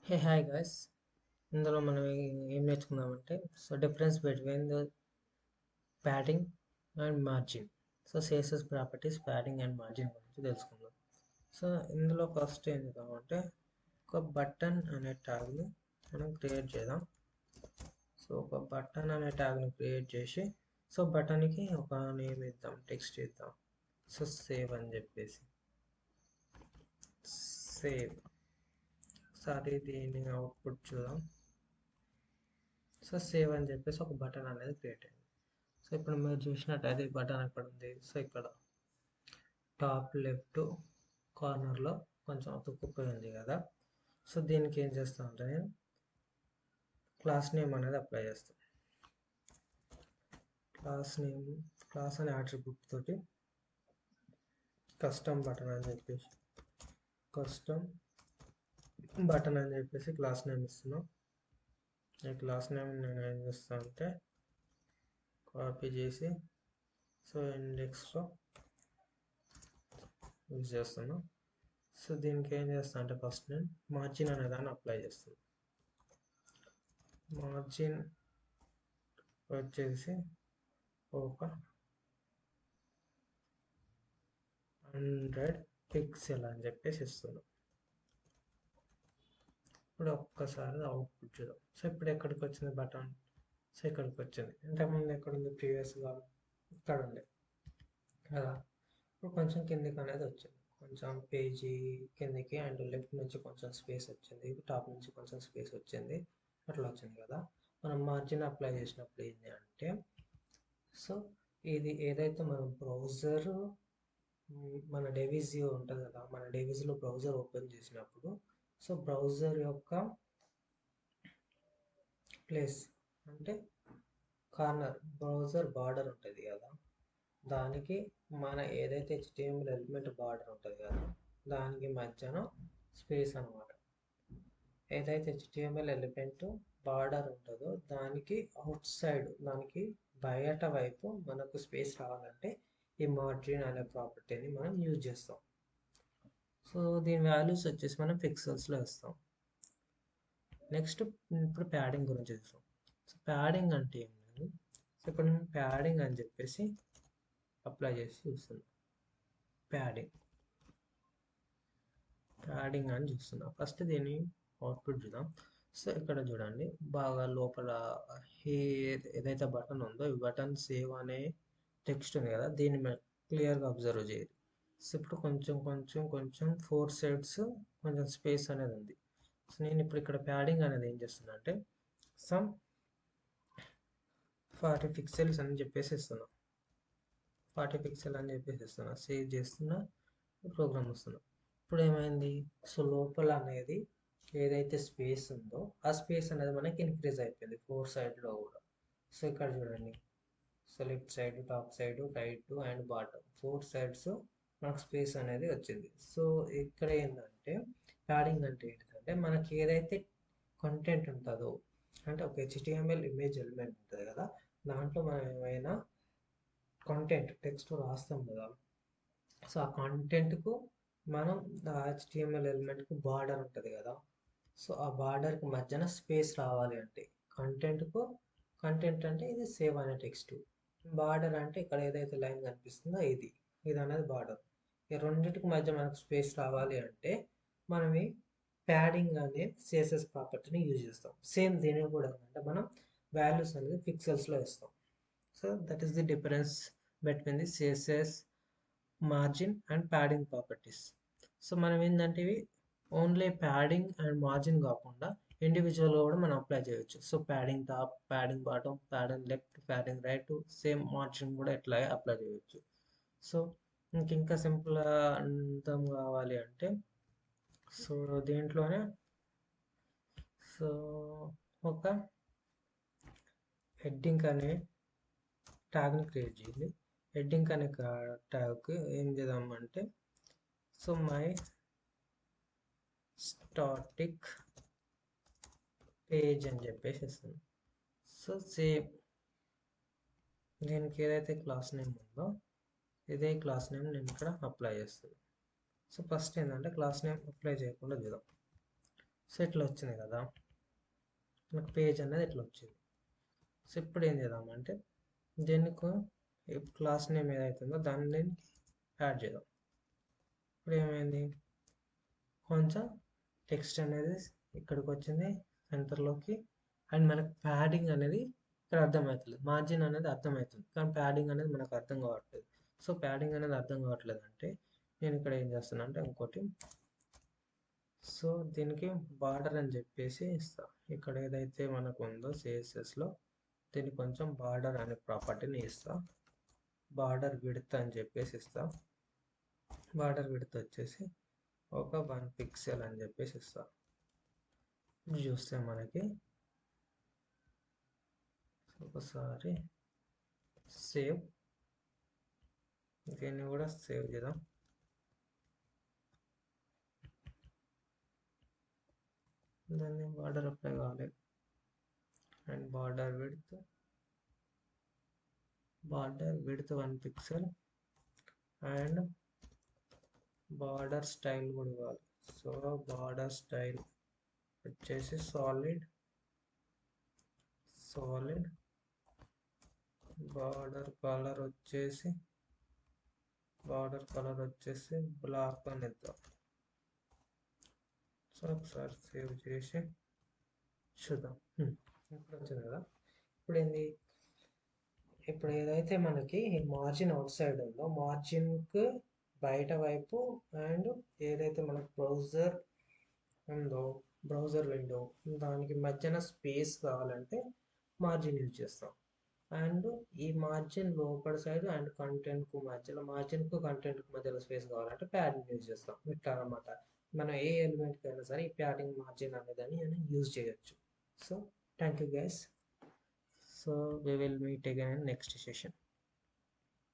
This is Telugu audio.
Hey, hi guys. ఇందులో మనం ఏం నేర్చుకుందామంటే difference between the padding and margin. CSS properties padding and margin గురించి తెలుసుకుందాం. సో ఇందులో ఫస్ట్ ఏం చేద్దామంటే ఒక బటన్ అనే ట్యాగ్ని మనం క్రియేట్ చేద్దాం. ఒక బటన్ అనే ట్యాగ్ని క్రియేట్ చేసి బటన్కి ఒక నేమ్ ఇద్దాం, టెక్స్ట్ ఇద్దాం. సేవ్ అని చెప్పేసి సేవ్. ఒకసారి దీని అవుట్పుట్ చూద్దాం. సేవ్ అని చెప్పేసి ఒక బటన్ అనేది క్రియేట్ అయింది. ఇప్పుడు మీరు చూసినట్టయితే ఈ బటన్ ఎక్కడ ఉంది? ఇక్కడ టాప్ లెఫ్ట్ కార్నర్లో కొంచెం అతుక్కుపోయి ఉంది కదా. దీనికి ఏం చేస్తామంటే నేను క్లాస్ నేమ్ అనేది అప్లై చేస్తాను. క్లాస్ అనే అట్రిబ్యూట్ తోటి కస్టమ్ బటన్ అని చెప్పేసి క్లాస్ నేమ్ ఇస్తున్నాం. ఈ క్లాస్ నేమ్ నేను ఏం చేస్తాను అంటే కాపీ చేసి ఇండెక్స్లో యూజ్ చేస్తాను. దీనికి ఏం చేస్తాను అంటే ఫస్ట్ నేను మార్జిన్ అనే దాన్ని అప్లై చేస్తాను. మార్జిన్ వచ్చేసి ఒక 100 పిక్సెల్ అని చెప్పేసి ఇస్తున్నాం. ఇప్పుడు ఒక్కసారి అవుట్పుట్ చూద్దాం. ఇప్పుడు ఎక్కడికి వచ్చింది బటన్? ఇక్కడికి వచ్చింది. ఇంతకుముందు ఎక్కడుంది? ప్రీవియస్గా ఇక్కడ ఉంది కదా. ఇప్పుడు కొంచెం కిందికి అనేది వచ్చింది, కొంచెం పేజీ కిందికి, అండ్ లెఫ్ట్ నుంచి కొంచెం స్పేస్ వచ్చింది, టాప్ నుంచి కొంచెం స్పేస్ వచ్చింది, అట్లా వచ్చింది కదా. మనం మార్జిన్ అప్లై చేసినప్పుడు ఏంటి అంటే ఇది ఏదైతే మనం బ్రౌజర్ మన డెవిజియో ఉంటుంది కదా, మన డెవిజ్లో బ్రౌజర్ ఓపెన్ చేసినప్పుడు బ్రౌజర్ యొక్క ప్లేస్ అంటే కార్నర్, బ్రౌజర్ బార్డర్ ఉంటుంది కదా, దానికి మన ఏదైతే HTML ఎలిమెంట్ బార్డర్ ఉంటుంది కదా, దానికి మధ్యన స్పేస్ అనమాట. ఏదైతే HTML ఎలిమెంట్ బార్డర్ ఉంటుందో దానికి అవుట్ సైడ్, దానికి బయట వైపు మనకు స్పేస్ రావాలంటే ఈ మార్జిన్ అనే ప్రాపర్టీని మనం యూజ్ చేస్తాం. దీని వాల్యూస్ వచ్చేసి మనం పిక్సెల్స్లో ఇస్తాం. నెక్స్ట్ ఇప్పుడు ప్యాడింగ్ గురించి చూస్తాం. ప్యాడింగ్ అంటే ఏం లేదు. ఇప్పుడు నేను ప్యాడింగ్ అని చెప్పేసి అప్లై చేసి చూస్తున్నాం. ప్యాడింగ్ అని చూస్తున్నాం. ఫస్ట్ దీన్ని అవుట్పుట్ చూద్దాం. ఇక్కడ చూడండి, బాగా లోపల ఏదైతే బటన్ ఉందో ఈ బటన్ సేవ్ అనే టెక్స్ట్ ఉంది కదా, దీన్ని క్లియర్గా అబ్జర్వ్ చేయాలి. ఇప్పుడు కొంచెం 4 సైడ్స్ కొంచెం స్పేస్ అనేది ఉంది. నేను ఇప్పుడు ఇక్కడ ప్యాడింగ్ అనేది ఏం చేస్తున్నా అంటే 40 పిక్సెల్స్ అని చెప్పేసి ఇస్తున్నా. 40 పిక్సెల్ అని చెప్పేసి ఇస్తున్నా. సేవ్ చేస్తున్నా, ప్రోగ్రామ్ వస్తున్నా. ఇప్పుడు ఏమైంది? లోపల అనేది ఏదైతే స్పేస్ ఉందో ఆ స్పేస్ అనేది మనకి ఇంక్రీజ్ అయిపోయింది 4 సైడ్లో కూడా. ఇక్కడ చూడండి, left side, top side, right and bottom 4 sides మనకు స్పేస్ అనేది వచ్చింది. ఇక్కడ ఏంటంటే ప్యాడింగ్ అంటే ఏంటంటే మనకి ఏదైతే కంటెంట్ ఉంటుందో, అంటే ఒక HTML ఇమేజ్ ఎలిమెంట్ ఉంటుంది కదా, దాంట్లో మనం ఏమైనా కంటెంట్ టెక్స్ట్ రాస్తాం కదా, ఆ కంటెంట్కు మనం HTML ఎలిమెంట్కు బార్డర్ ఉంటుంది కదా, ఆ బార్డర్కి మధ్యన స్పేస్ రావాలి అంటే కంటెంట్ అంటే ఇది సేవ్ అనే టెక్స్ట్, బార్డర్ అంటే ఇక్కడ ఏదైతే లైన్ కనిపిస్తుందో ఇది అనేది బార్డర్. ఈ రెండింటికి మధ్య మనకు స్పేస్ రావాలి అంటే మనం ఈ ప్యాడింగ్ అనే CSS ప్రాపర్టీని యూజ్ చేస్తాం. సేమ్ దీనికి కూడా అంటే మనం వాల్యూస్ అనేది పిక్సెల్స్లో ఇస్తాం. That is the difference between the CSS margin and padding properties. మనం ఏంటంటే ఇవి ఓన్లీ ప్యాడింగ్ అండ్ మార్జిన్ కాకుండా ఇండివిజువల్గా కూడా మనం అప్లై చేయొచ్చు. Padding top, padding bottom, padding left, padding right, same margin కూడా ఇట్లాగే అప్లై చేయొచ్చు. ఇంకా సింపుల్ అర్థం కావాలి అంటే దీంట్లోనే ఒక హెడ్డింగ్ అనే ట్యాగ్ని క్రియేట్ చేయాలి. హెడ్డింగ్ అనే ట్యాగ్ ఏం చేద్దామంటే మై స్టాటిక్ పేజ్ అని చెప్పేసి ఇస్తుంది. సేమ్ దీనికి ఏదైతే క్లాస్ నేమ్ ఉందో ఇదే క్లాస్ నేమ్ నేను ఇక్కడ అప్లై చేస్తాను. ఫస్ట్ ఏంటంటే క్లాస్ నేమ్ అప్లై చేయకుండా చూద్దాం. సో ఇట్లా వచ్చింది కదా, మనకు పేజ్ అనేది ఇట్లా వచ్చింది. సో ఇప్పుడు ఏం చేద్దామంటే దీనికి క్లాస్ నేమ్ ఏదైతుందో దాన్ని యాడ్ చేద్దాం. ఇప్పుడు ఏమైంది, కొంచెం టెక్స్ట్ అనేది ఇక్కడికి వచ్చింది సెంటర్లోకి, అండ్ మనకు ప్యాడింగ్ అనేది ఇక్కడ అర్థమవుతుంది, మార్జిన్ అనేది అర్థమవుతుంది, కానీ ప్యాడింగ్ అనేది మనకు అర్థం కావట్లేదు. సో ప్యాడింగ్ అనేది అర్థం కావట్లేదు అంటే నేను ఇక్కడ ఏం చేస్తాను అంటే ఇంకోటి, సో దీనికి బార్డర్ అని చెప్పేసి ఇస్తా. ఇక్కడ ఏదైతే మనకు ఉందో సిఎస్ఎస్లో దీనికి కొంచెం బార్డర్ అనే ప్రాపర్టీని ఇస్తా. బార్డర్ విడ్త్ అని చెప్పేసి ఇస్తా. బార్డర్ విడ్త్ వచ్చేసి ఒక 1 పిక్సెల్ అని చెప్పేసి ఇస్తా. ఇప్పుడు చూస్తే మనకి ఒకసారి సేవ్, దీన్ని కూడా సేవ్ చేద్దాం. దాన్ని బార్డర్ అప్లై కావాలి, and border width 1 pixel, and border style కూడా ఇవ్వాలి. సో బార్డర్ స్టైల్ వచ్చేసి సాలిడ్, బార్డర్ కలర్ వచ్చేసి బ్లాక్ అని ఇద్దాం. సో ఒకసారి సేవ్ చేసి చూద్దాం. ఇప్పుడు వచ్చింది కదా. ఇప్పుడు ఏంది, ఇప్పుడు ఏదైతే మనకి మార్జిన్ అవుట్ సైడ్ ఉందో మార్జిన్కు బయట వైపు, అండ్ ఏదైతే మనకు బ్రౌజర్ ఉందో బ్రౌజర్ విండో దానికి మధ్యన స్పేస్ కావాలంటే మార్జిన్ యూజ్ చేస్తాం. అండ్ ఈ మార్జిన్ లోపల సైడ్ అండ్ కంటెంట్కు మధ్యలో స్పేస్ కావాలంటే ప్యాడింగ్ యూజ్ చేస్తాం. ఇట్లా అనమాట, మనం ఏ ఎలిమెంట్కి అయినా సరే ఈ ప్యాడింగ్ మార్జిన్ అనేదాన్ని యూజ్ చేయొచ్చు. So thank you guys. So we will meet again in next session.